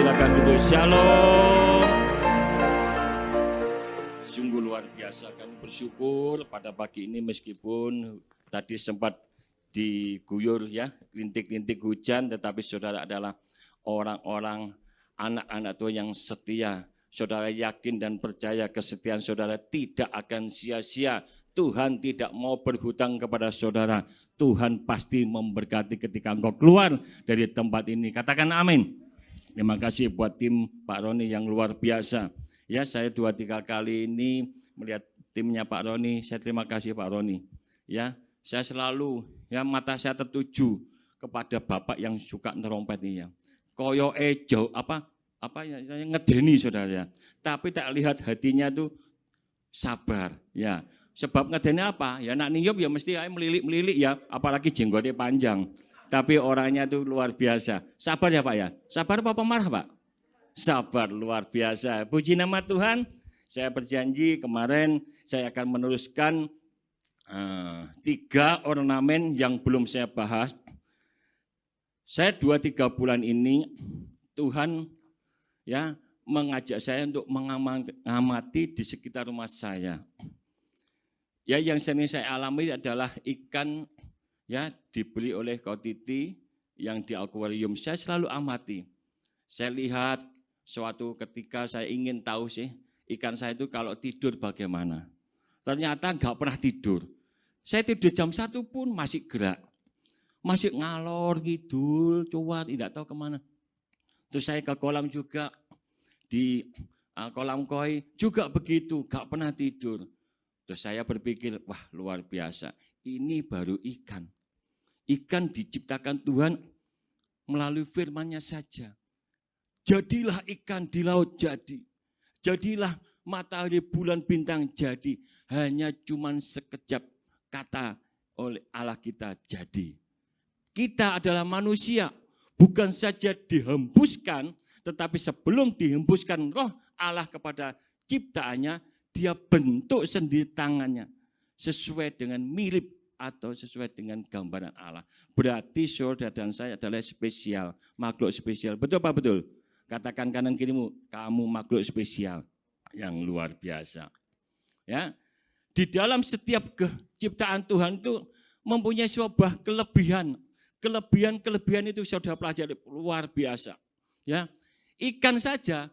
silakan duduk. Shalom. Sungguh luar biasa, kami bersyukur pada pagi ini meskipun tadi sempat diguyur ya, rintik-rintik hujan, tetapi saudara adalah orang-orang anak-anak Tuhan yang setia. Saudara yakin dan percaya kesetiaan saudara tidak akan sia-sia. Tuhan tidak mau berhutang kepada saudara. Tuhan pasti memberkati ketika engkau keluar dari tempat ini. Katakan amin. Terima kasih buat tim Pak Roni yang luar biasa. Ya, saya 2-3 kali ini melihat timnya Pak Roni. Saya terima kasih Pak Roni. Ya, saya selalu mata saya tertuju kepada Bapak yang suka nerompet ini ya. Koyo ejo apa ngedeni saudara ya. Tapi tak lihat hatinya tuh sabar ya. Sebab ngedeni apa? Ya nak niup ya mesti melilik-melilik ya, apalagi jenggotnya panjang. Tapi orangnya tuh luar biasa. Sabar ya Pak ya. Sabar apa pemarah Pak? Sabar luar biasa. Puji nama Tuhan. Saya berjanji kemarin saya akan meneruskan 3 ornamen yang belum saya bahas. Saya 2-3 bulan ini Tuhan ya mengajak saya untuk mengamati di sekitar rumah saya. Ya, yang sering saya alami adalah ikan ya dibeli oleh Kau Titi yang di akuarium. Saya selalu amati. Saya lihat suatu ketika saya ingin tahu sih ikan saya itu kalau tidur bagaimana. Ternyata enggak pernah tidur. Saya tidur jam 1 pun masih gerak. Masih ngalor ngidul, cuat, tidak tahu kemana. Terus saya ke kolam juga, di kolam koi juga begitu, gak pernah tidur. Terus saya berpikir, wah luar biasa, ini baru ikan. Ikan diciptakan Tuhan melalui firman-Nya saja. Jadilah ikan di laut jadi. Jadilah matahari bulan bintang jadi. Hanya cuman sekejap kata oleh Allah kita jadi. Kita adalah manusia, bukan saja dihembuskan, tetapi sebelum dihembuskan roh Allah kepada ciptaannya, dia bentuk sendiri tangannya sesuai dengan mirip atau sesuai dengan gambaran Allah. Berarti saudara dan saya adalah spesial, makhluk spesial. Betul Pak? Betul? Katakan kanan kirimu, kamu makhluk spesial yang luar biasa. Ya, di dalam setiap ciptaan Tuhan itu mempunyai sebuah kelebihan. Kelebihan itu saudara pelajari luar biasa. Ya, ikan saja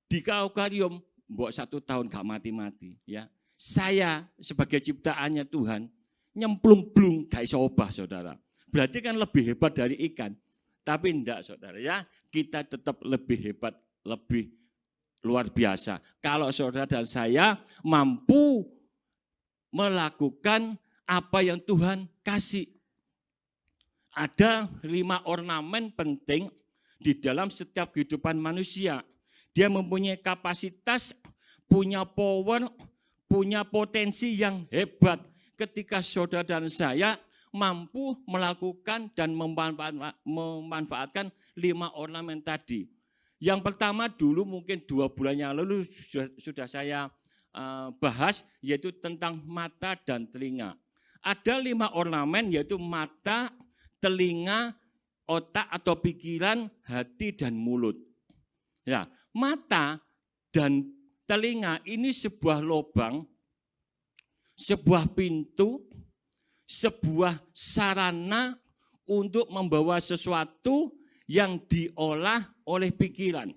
di akuarium mbok 1 tahun gak mati-mati. Ya, saya sebagai ciptaannya Tuhan nyemplung-blung gak iso obah saudara. Berarti kan lebih hebat dari ikan. Tapi enggak saudara ya, kita tetap lebih hebat, lebih luar biasa. Kalau saudara dan saya mampu melakukan apa yang Tuhan kasih. Ada 5 ornamen penting di dalam setiap kehidupan manusia. Dia mempunyai kapasitas, punya power, punya potensi yang hebat. Ketika saudara dan saya mampu melakukan dan memanfaatkan 5 ornamen tadi. Yang pertama dulu mungkin 2 bulan yang lalu sudah saya bahas, yaitu tentang mata dan telinga. Ada 5 ornamen yaitu mata, telinga, otak atau pikiran, hati dan mulut. Ya, mata dan telinga ini sebuah lubang, sebuah pintu, sebuah sarana untuk membawa sesuatu yang diolah oleh pikiran.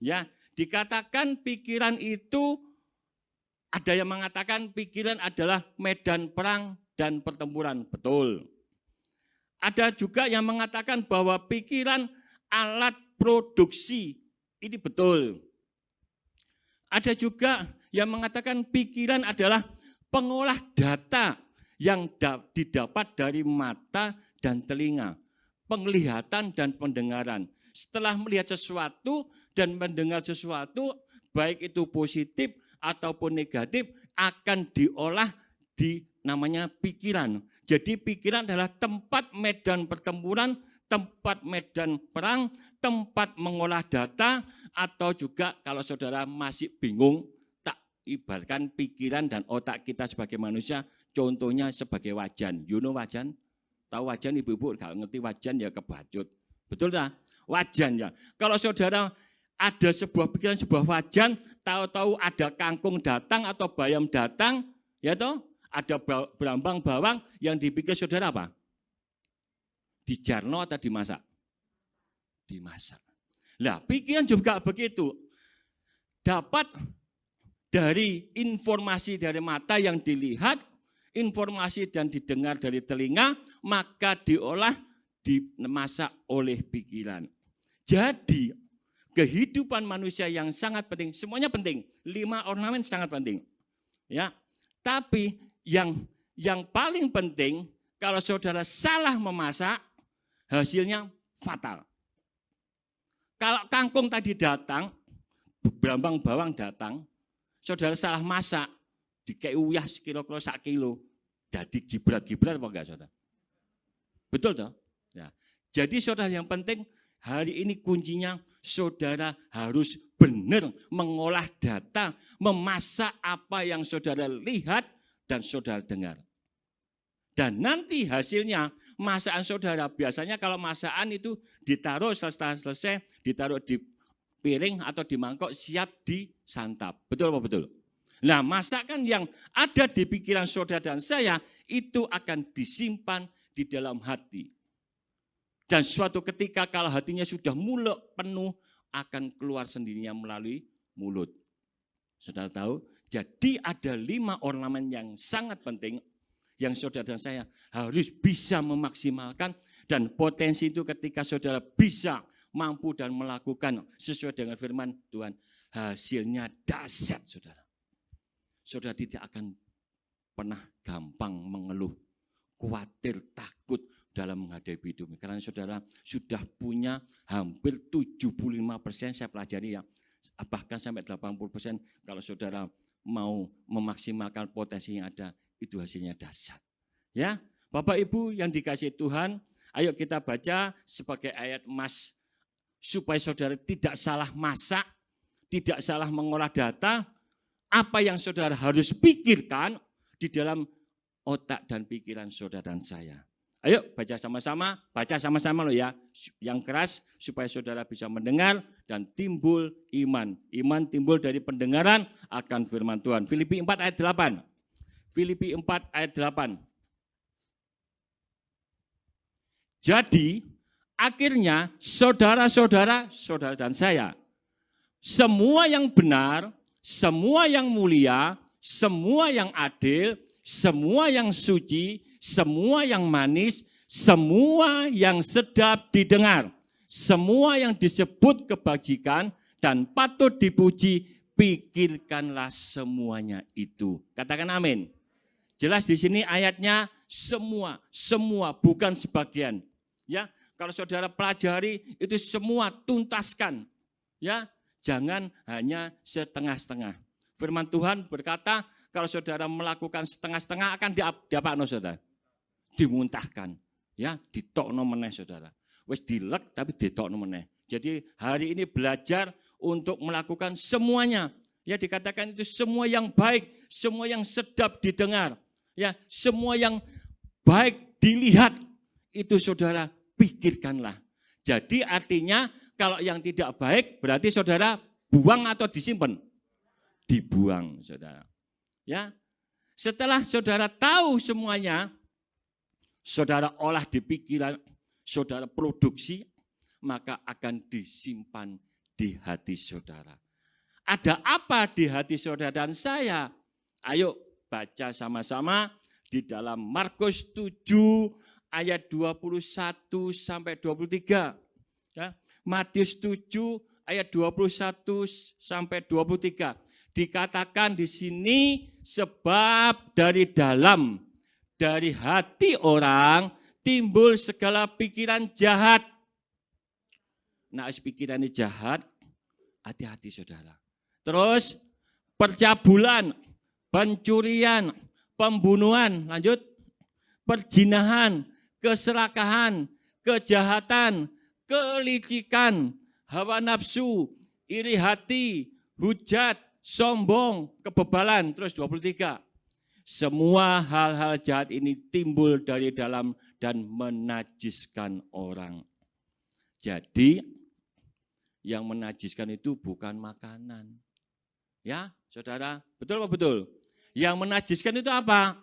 Ya, dikatakan pikiran itu, ada yang mengatakan pikiran adalah medan perang dan pertempuran. Betul. Ada juga yang mengatakan bahwa pikiran alat produksi. Ini betul. Ada juga yang mengatakan pikiran adalah pengolah data yang didapat dari mata dan telinga. Penglihatan dan pendengaran. Setelah melihat sesuatu dan mendengar sesuatu, baik itu positif ataupun negatif, akan diolah di namanya pikiran. Jadi pikiran adalah tempat medan pertempuran, tempat medan perang, tempat mengolah data, atau juga kalau saudara masih bingung, tak ibaratkan pikiran dan otak kita sebagai manusia, contohnya sebagai wajan. You know wajan? Tahu wajan ibu-ibu, kalau ngerti wajan ya kebacut. Betul tak? wajan ya. Kalau saudara ada sebuah pikiran, sebuah wajan, tahu-tahu ada kangkung datang atau bayam datang, ya toh, ada berambang bawang, yang dipikir saudara apa? Dijarno atau dimasak? Dimasak. Nah, pikiran juga begitu. Dapat dari informasi dari mata yang dilihat, informasi dan didengar dari telinga, maka diolah, dimasak oleh pikiran. Jadi, kehidupan manusia yang sangat penting, semuanya penting. 5 ornamen sangat penting. Ya, tapi yang paling penting, kalau saudara salah memasak, hasilnya fatal. Kalau kangkung tadi datang, berambang bawang datang, saudara salah masak, dikei uyah sekilo-kilo, sak kilo, jadi gibrat-gibrat apa enggak saudara? Betul toh? Ya. Jadi saudara, yang penting hari ini kuncinya saudara harus benar mengolah data, memasak apa yang saudara lihat dan saudara dengar. Dan nanti hasilnya masakan saudara, biasanya kalau masakan itu ditaruh selesai, ditaruh di piring atau di mangkok siap disantap. Betul apa betul? Nah, masakan yang ada di pikiran saudara dan saya itu akan disimpan di dalam hati. Dan suatu ketika kalau hatinya sudah mulek penuh, akan keluar sendirinya melalui mulut. Saudara tahu? Jadi ada 5 ornamen yang sangat penting yang saudara dan saya harus bisa memaksimalkan, dan potensi itu ketika saudara bisa mampu dan melakukan sesuai dengan firman Tuhan, hasilnya dahsyat saudara. Saudara tidak akan pernah gampang mengeluh, khawatir, takut dalam menghadapi hidup. Karena saudara sudah punya hampir 75%, saya pelajari ya, bahkan sampai 80% kalau saudara mau memaksimalkan potensi yang ada, itu hasilnya dahsyat. Ya, Bapak Ibu yang dikasihi Tuhan, ayo kita baca sebagai ayat emas supaya saudara tidak salah masak, tidak salah mengolah data. Apa yang saudara harus pikirkan di dalam otak dan pikiran saudara dan saya. Ayo baca sama-sama loh ya, yang keras supaya saudara bisa mendengar dan timbul iman. Iman timbul dari pendengaran akan firman Tuhan. Filipi 4 ayat 8. Filipi 4 ayat 8. Jadi akhirnya saudara dan saya, semua yang benar, semua yang mulia, semua yang adil, semua yang suci, semua yang manis, semua yang sedap didengar, semua yang disebut kebajikan dan patut dipuji, pikirkanlah semuanya itu. Katakan amin. Jelas di sini ayatnya semua bukan sebagian. Ya, kalau saudara pelajari itu semua tuntaskan. Ya, jangan hanya setengah-setengah. Firman Tuhan berkata, kalau saudara melakukan setengah-setengah akan diapa-no saudara? Dimuntahkan. Ya, ditokno meneh saudara. Wis dilek tapi ditokno meneh. Jadi hari ini belajar untuk melakukan semuanya. Ya, dikatakan itu semua yang baik, semua yang sedap didengar. Ya, semua yang baik dilihat, itu saudara pikirkanlah. Jadi artinya kalau yang tidak baik berarti saudara buang atau disimpan? Dibuang saudara. Ya, setelah saudara tahu semuanya, saudara olah di pikiran, saudara produksi, maka akan disimpan di hati saudara. Ada apa di hati saudara dan saya? Ayo baca sama-sama di dalam Markus 7 ayat 21 sampai 23. Ya, Matius 7 ayat 21 sampai 23. Dikatakan di sini, sebab dari dalam, dari hati orang timbul segala pikiran jahat. Nah, pikirannya jahat, hati-hati saudara. Terus percabulan, pencurian, pembunuhan, lanjut, perzinahan, keserakahan, kejahatan, kelicikan, hawa nafsu, iri hati, hujat, sombong, kebebalan. Terus 23. Semua hal-hal jahat ini timbul dari dalam dan menajiskan orang. Jadi yang menajiskan itu bukan makanan. Ya, saudara, betul apa betul? Yang menajiskan itu apa?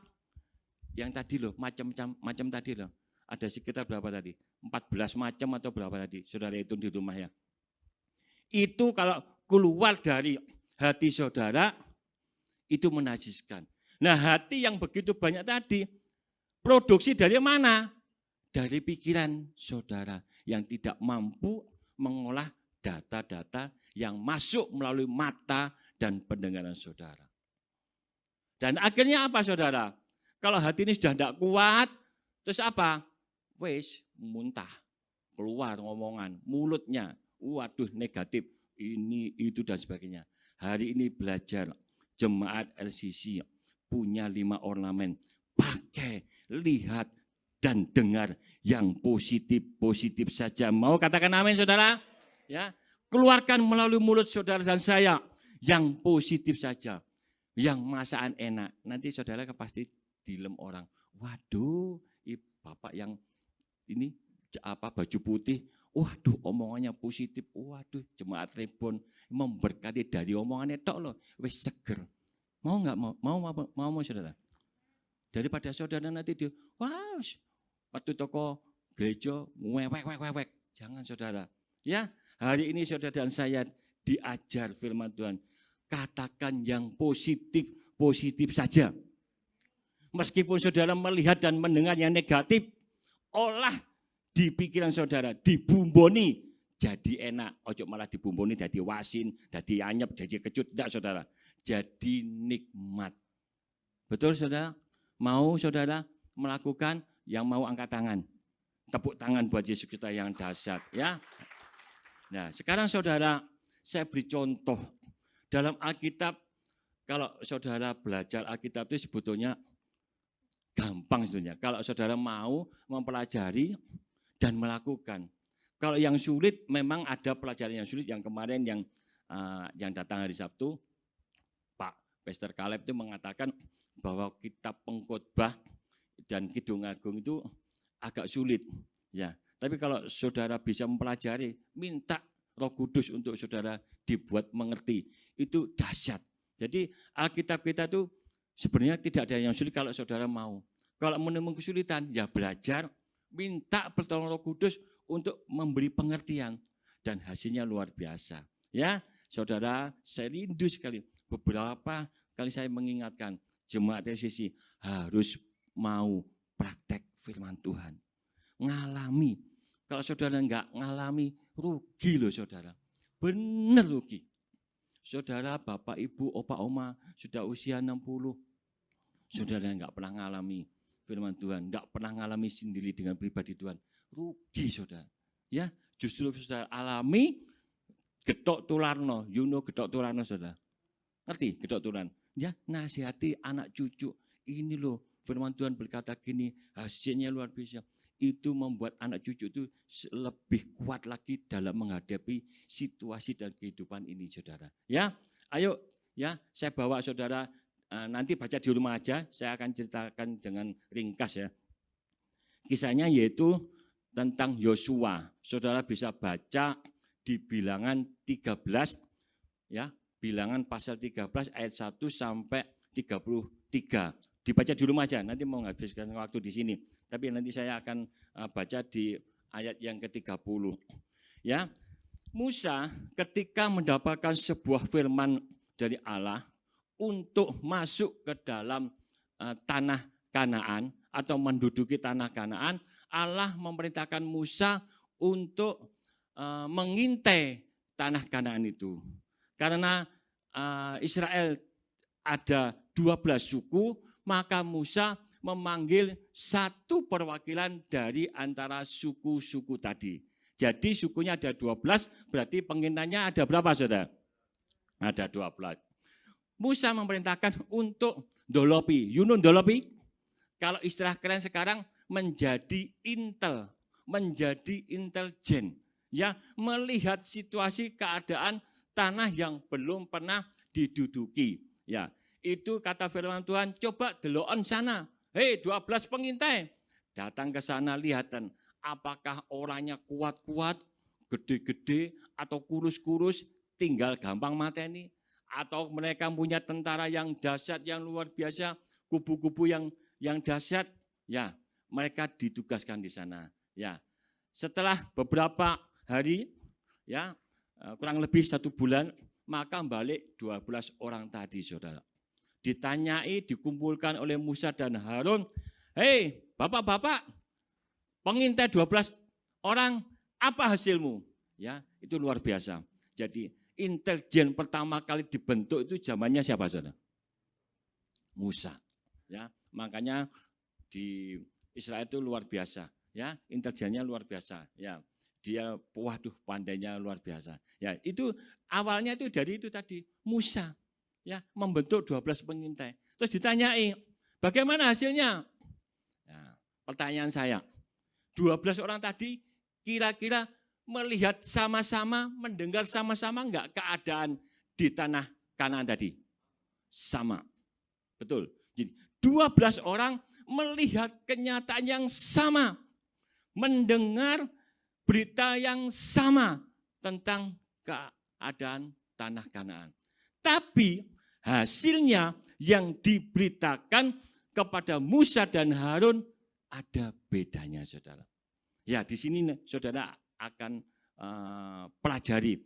Yang tadi loh, macam tadi loh. Ada sekitar berapa tadi? 14 macam atau berapa tadi? Saudara itu di rumah ya. Itu kalau keluar dari hati saudara, itu menajiskan. Nah, hati yang begitu banyak tadi, produksi dari mana? Dari pikiran saudara yang tidak mampu mengolah data-data yang masuk melalui mata dan pendengaran saudara. Dan akhirnya apa saudara? Kalau hati ini sudah tidak kuat, terus apa? Wes muntah, keluar ngomongan, mulutnya, waduh negatif, ini, itu dan sebagainya. Hari ini belajar jemaat LCC punya 5 ornamen, pakai, lihat, dan dengar yang positif-positif saja. Mau katakan amin saudara? Ya, keluarkan melalui mulut saudara dan saya yang positif saja. Yang masakan enak. Nanti saudara pasti dilem orang. Waduh, bapak yang ini apa baju putih. Waduh, omongannya positif. Waduh, jemaat Rebon memberkati dari omongannya tok loh. Wes seger. Mau nggak mau saudara? Daripada saudara nanti dia, wah, waktu toko gereja wek. Jangan saudara. Ya, hari ini saudara dan saya diajar firman Tuhan. Katakan yang positif saja. Meskipun saudara melihat dan mendengar yang negatif, olah di pikiran saudara, dibumboni jadi enak. Ojo malah dibumboni jadi wasin, jadi anyep, jadi kecut. Tidak saudara, jadi nikmat. Betul saudara? Mau saudara melakukan? Yang mau angkat tangan. Tepuk tangan buat Yesus kita yang dahsyat. Ya. Nah sekarang saudara, saya beri contoh. Dalam Alkitab, kalau saudara belajar Alkitab itu sebetulnya gampang sebetulnya. Kalau saudara mau mempelajari dan melakukan. Kalau yang sulit memang ada pelajaran yang sulit. Yang kemarin yang datang hari Sabtu, Pak Pastor Caleb itu mengatakan bahwa kitab Pengkhotbah dan Kidung Agung itu agak sulit. Ya, tapi kalau saudara bisa mempelajari, minta Roh Kudus untuk saudara dibuat mengerti. Itu dahsyat. Jadi Alkitab kita itu sebenarnya tidak ada yang sulit kalau saudara mau. Kalau menemukan kesulitan, ya belajar, minta pertolongan Roh Kudus untuk memberi pengertian. Dan hasilnya luar biasa. Ya, saudara, saya rindu sekali. Beberapa kali saya mengingatkan, jemaat LCC harus mau praktek firman Tuhan. Ngalami. Kalau saudara enggak ngalami, rugi loh saudara. Benar rugi. Saudara, bapak, ibu, opa, oma sudah usia 60. Saudara enggak pernah ngalami firman Tuhan. Enggak pernah ngalami sendiri dengan pribadi Tuhan. Rugi saudara. Ya, justru saudara alami getok tularno. You know getok tularno saudara. Ngerti getok tularno? Ya, nasihati anak cucu. Ini loh. Firman Tuhan berkata gini, hasilnya luar biasa. Itu membuat anak cucu itu lebih kuat lagi dalam menghadapi situasi dan kehidupan ini, saudara. Ya, ayo, ya, saya bawa saudara nanti baca di rumah aja. Saya akan ceritakan dengan ringkas ya. Kisahnya yaitu tentang Yosua. Saudara bisa baca di Bilangan 13, ya, Bilangan pasal 13 ayat 1 sampai 33. Dibaca di rumah aja, nanti mau habiskan waktu di sini. Tapi nanti saya akan baca di ayat yang ke-30. Ya, Musa ketika mendapatkan sebuah firman dari Allah untuk masuk ke dalam tanah Kanaan atau menduduki tanah Kanaan, Allah memerintahkan Musa untuk mengintai tanah Kanaan itu. Karena Israel ada 12 suku, maka Musa memanggil satu perwakilan dari antara suku-suku tadi. Jadi sukunya ada 12, berarti pengintainya ada berapa saudara? Ada 12. Musa memerintahkan untuk dolopi. You know dolopi? Kalau istilah keren sekarang menjadi intel, menjadi intelijen. Ya, melihat situasi keadaan tanah yang belum pernah diduduki. Ya, itu kata firman Tuhan, coba deloon sana. Hei 12 pengintai, datang ke sana lihatan apakah orangnya kuat-kuat, gede-gede atau kurus-kurus tinggal gampang mateni, atau mereka punya tentara yang dahsyat, yang luar biasa, kubu-kubu yang dahsyat, ya mereka ditugaskan di sana. Ya, setelah beberapa hari, ya kurang lebih 1 bulan, maka balik 12 orang tadi, saudara. Ditanyai, dikumpulkan oleh Musa dan Harun, hei bapak-bapak, pengintai 12 orang, apa hasilmu? Ya, itu luar biasa. Jadi intelijen pertama kali dibentuk itu zamannya siapa, saudara? Musa. Ya, makanya di Israel itu luar biasa. Ya, intelijennya luar biasa. Ya, dia waduh pandainya luar biasa. Ya, itu awalnya itu dari itu tadi Musa. Ya, membentuk 12 pengintai. Terus ditanyai, bagaimana hasilnya? Ya, pertanyaan saya, 12 orang tadi kira-kira melihat sama-sama, mendengar sama-sama enggak keadaan di tanah Kanaan tadi? Sama. Betul. Jadi 12 orang melihat kenyataan yang sama, mendengar berita yang sama tentang keadaan tanah Kanaan. Tapi hasilnya yang diberitakan kepada Musa dan Harun ada bedanya, saudara. Ya, di sini saudara akan pelajari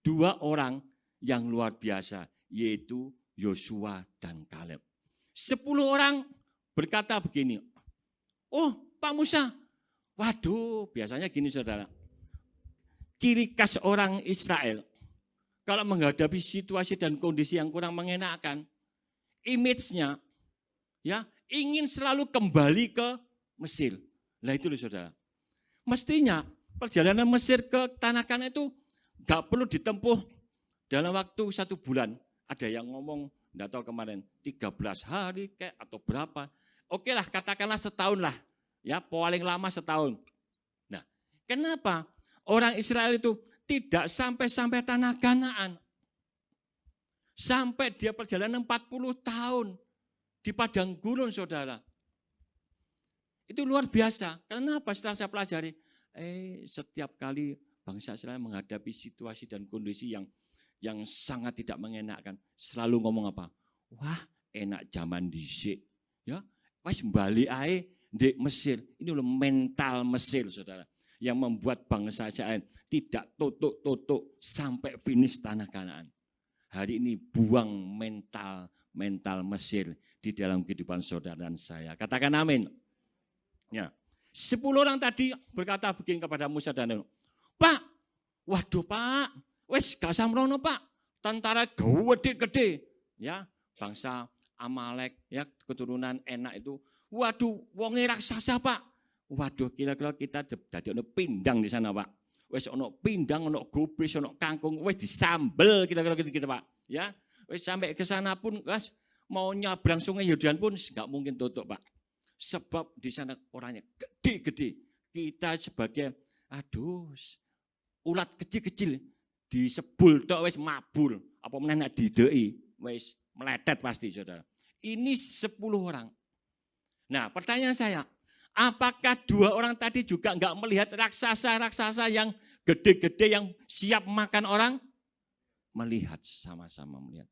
2 orang yang luar biasa, yaitu Yosua dan Kaleb. 10 orang berkata begini, oh Pak Musa, waduh biasanya gini saudara, ciri khas orang Israel, kalau menghadapi situasi dan kondisi yang kurang mengenakan, image-nya ya ingin selalu kembali ke Mesir. Nah itu loh saudara. Mestinya perjalanan Mesir ke Tanah Kanaan itu gak perlu ditempuh dalam waktu 1 bulan. Ada yang ngomong, enggak tahu kemarin, 13 hari kayak atau berapa. Oke lah, katakanlah setahun lah. Ya, paling lama setahun. Nah, kenapa orang Israel itu tidak sampai Tanah Kanaan? Sampai dia perjalanan 40 tahun di padang gurun, saudara. Itu luar biasa. Kenapa? Setelah saya pelajari, setiap kali bangsa Israel menghadapi situasi dan kondisi yang sangat tidak mengenakkan, selalu ngomong apa? Wah, enak zaman dhisik. Ya, wis bali ae ndek Mesir. Ini loh mental Mesir, saudara, yang membuat bangsa Israel tidak tutuk-tutuk sampai finish Tanah Kanaan. Hari ini buang mental Mesir di dalam kehidupan saudara dan saya. Katakan amin. Ya, 10 orang tadi berkata begini kepada Musa dan Harun, Pak, waduh Pak, wes gak samrono Pak, tentara gede-gede, ya bangsa Amalek, ya keturunan Enak itu, waduh wonge raksasa Pak, waduh kira-kira kita jadi ono pindang di sana Pak, wes ono pindang, ono gubris, ono kangkung, wes disambel kira-kira gitu Pak, ya wes sampai ke sana pun, wes mau nyabrang sungai Yordan pun nggak mungkin tutup Pak. Sebab di sana orangnya gede-gede. Kita sebagai ulat kecil-kecil disebul tok wis mabul, apa meneh nek dideki wis meletet pasti saudara. Ini 10 orang. Nah, pertanyaan saya, apakah 2 orang tadi juga enggak melihat raksasa-raksasa yang gede-gede yang siap makan orang? Melihat, sama-sama melihat.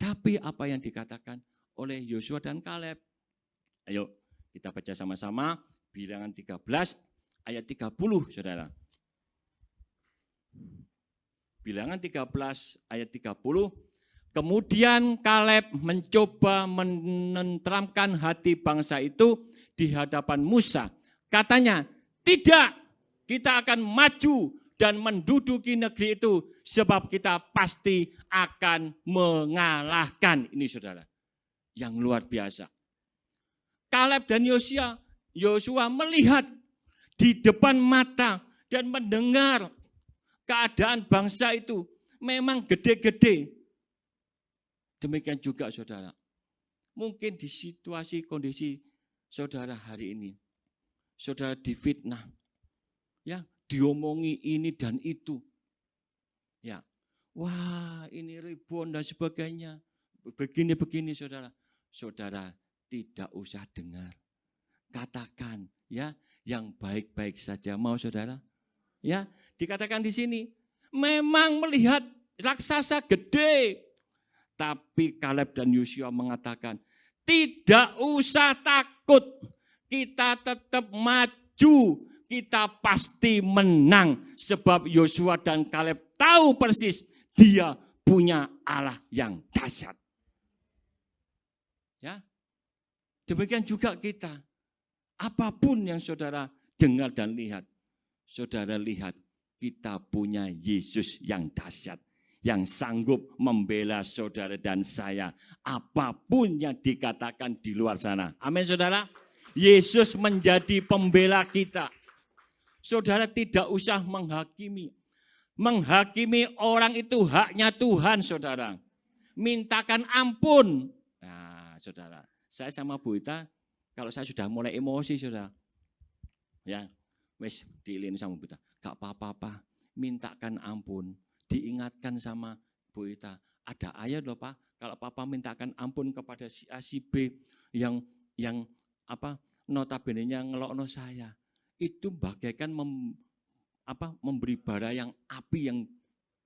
Tapi apa yang dikatakan oleh Yosua dan Kaleb? Ayo kita baca sama-sama Bilangan 13 ayat 30, saudara. Bilangan 13 ayat 30. Kemudian Kaleb mencoba menenteramkan hati bangsa itu di hadapan Musa. Katanya, tidak, kita akan maju dan menduduki negeri itu sebab kita pasti akan mengalahkan. Ini saudara, yang luar biasa. Kaleb dan Yosua melihat di depan mata dan mendengar keadaan bangsa itu memang gede-gede. Demikian juga saudara, mungkin di situasi kondisi saudara hari ini, saudara difitnah, ya diomongi ini dan itu, ya wah ini ribon dan sebagainya, begini saudara, saudara tidak usah dengar. Katakan ya yang baik-baik saja, mau saudara? Ya, dikatakan di sini, memang melihat raksasa gede. Tapi Kaleb dan Yosua mengatakan, tidak usah takut, kita tetap maju, kita pasti menang. Sebab Yosua dan Kaleb tahu persis dia punya Allah yang dahsyat. Ya, demikian juga kita. Apapun yang saudara dengar dan lihat, saudara lihat kita punya Yesus yang dahsyat, yang sanggup membela saudara dan saya. Apapun yang dikatakan di luar sana. Amin saudara. Yesus menjadi pembela kita. Saudara tidak usah menghakimi. Menghakimi orang itu haknya Tuhan saudara. Mintakan ampun. Nah saudara, saya sama Bu Ita, kalau saya sudah mulai emosi saudara. Ya, wes diilin sama Bu Ita. Gak apa-apa, mintakan ampun. Diingatkan sama Bu Ita, ada ayat loh Pak, kalau Papa mintakan ampun kepada si A, si B yang notabene-nya ngelokno saya, itu bagaikan memberi bara yang api yang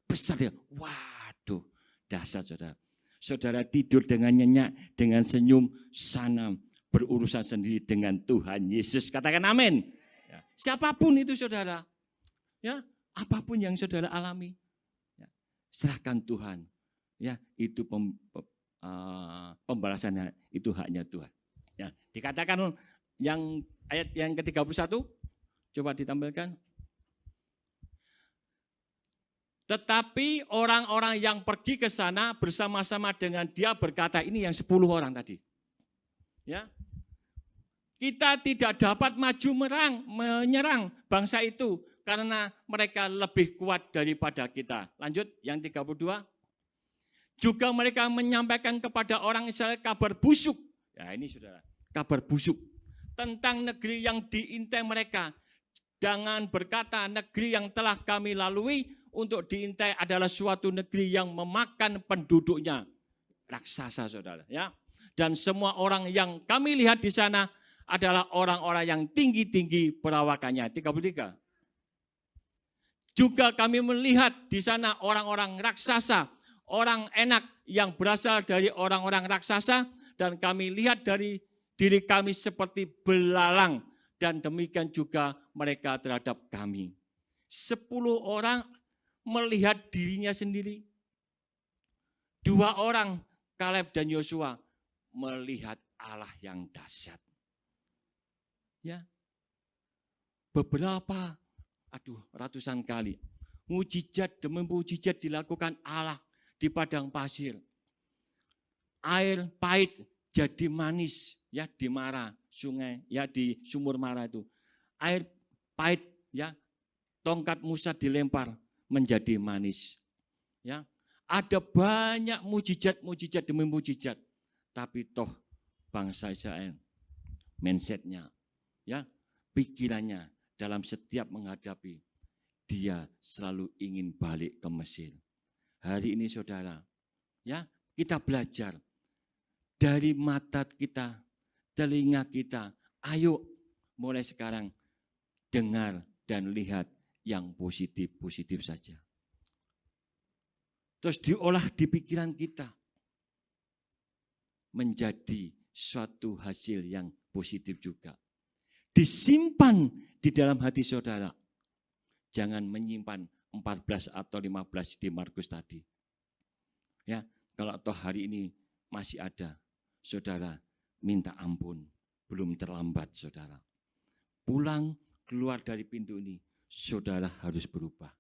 besar ya. Waduh, dahsyat saudara. Saudara tidur dengan nyenyak, dengan senyum, sana berurusan sendiri dengan Tuhan Yesus. Katakan amin. Ya. Siapapun itu saudara, ya apapun yang saudara alami. Serahkan Tuhan, ya itu pembalasannya, itu haknya Tuhan. Ya, dikatakan yang ayat yang ke-31, coba ditampilkan. Tetapi orang-orang yang pergi ke sana bersama-sama dengan dia berkata, ini yang 10 orang tadi. Ya, kita tidak dapat maju menyerang bangsa itu, karena mereka lebih kuat daripada kita. Lanjut, yang 32. Juga mereka menyampaikan kepada orang Israel kabar busuk. Ya ini saudara, kabar busuk. Tentang negeri yang diintai mereka. Jangan berkata negeri yang telah kami lalui untuk diintai adalah suatu negeri yang memakan penduduknya. Raksasa saudara. Ya. Dan semua orang yang kami lihat di sana adalah orang-orang yang tinggi-tinggi perawakannya. 33. Juga kami melihat di sana orang-orang raksasa, orang enak yang berasal dari orang-orang raksasa, dan kami lihat dari diri kami seperti belalang, dan demikian juga mereka terhadap kami. 10 orang melihat dirinya sendiri. 2 orang, Kaleb dan Yosua, melihat Allah yang dahsyat. Ya, beberapa ratusan kali. Mujizat demi mujizat dilakukan Allah di padang pasir. Air pahit jadi manis ya di Mara, sungai ya di sumur Mara itu. Air pahit ya, tongkat Musa dilempar menjadi manis. Ya, ada banyak mujizat demi mujizat. Tapi toh bangsa Israel mindsetnya ya, pikirannya dalam setiap menghadapi, dia selalu ingin balik ke Mesir. Hari ini saudara, ya kita belajar dari mata kita, telinga kita. Ayo mulai sekarang dengar dan lihat yang positif-positif saja. Terus diolah di pikiran kita menjadi suatu hasil yang positif juga. Disimpan di dalam hati saudara. Jangan menyimpan 14 atau 15 di Markus tadi. Ya, kalau toh hari ini masih ada, saudara minta ampun. Belum terlambat saudara. Pulang keluar dari pintu ini, saudara harus berubah.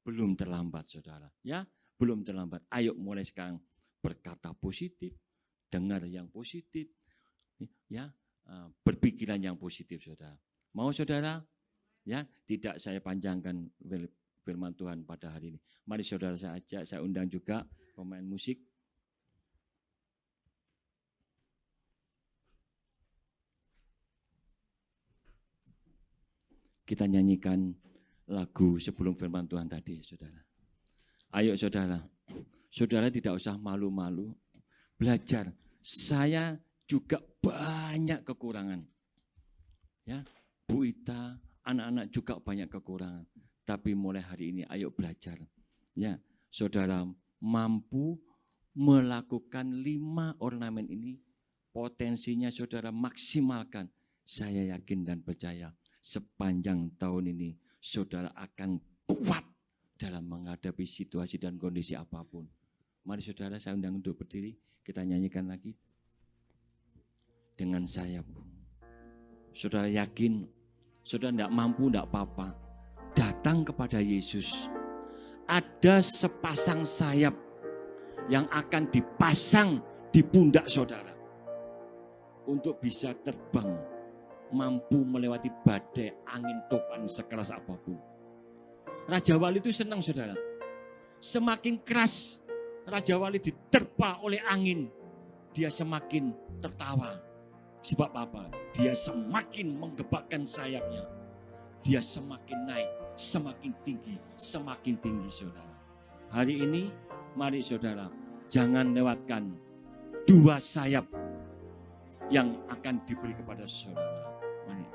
Belum terlambat saudara. Ya, belum terlambat. Ayo mulai sekarang berkata positif, dengar yang positif, ya. Berpikiran yang positif saudara. Mau saudara? Ya, tidak saya panjangkan firman Tuhan pada hari ini. Mari saudara saya ajak, saya undang juga pemain musik. Kita nyanyikan lagu sebelum firman Tuhan tadi saudara. Ayo saudara. Saudara tidak usah malu-malu. Belajar. Saya juga banyak kekurangan. Ya, Bu Ita, anak-anak juga banyak kekurangan. Tapi mulai hari ini ayo belajar. Ya, saudara mampu melakukan 5 ornamen ini, potensinya saudara maksimalkan. Saya yakin dan percaya sepanjang tahun ini saudara akan kuat dalam menghadapi situasi dan kondisi apapun. Mari saudara, saya undang untuk berdiri, kita nyanyikan lagi. Dengan saya, Bu. Saudara yakin, saudara tidak mampu, tidak apa-apa. Datang kepada Yesus. Ada sepasang sayap yang akan dipasang di pundak saudara. Untuk bisa terbang, mampu melewati badai, angin topan sekeras apapun. Raja Wali itu senang saudara. Semakin keras Raja Wali diterpa oleh angin, dia semakin tertawa. Sebab apa? Dia semakin menggebakkan sayapnya. Dia semakin naik, semakin tinggi saudara. Hari ini mari saudara, jangan lewatkan 2 sayap yang akan diberi kepada saudara. Mari.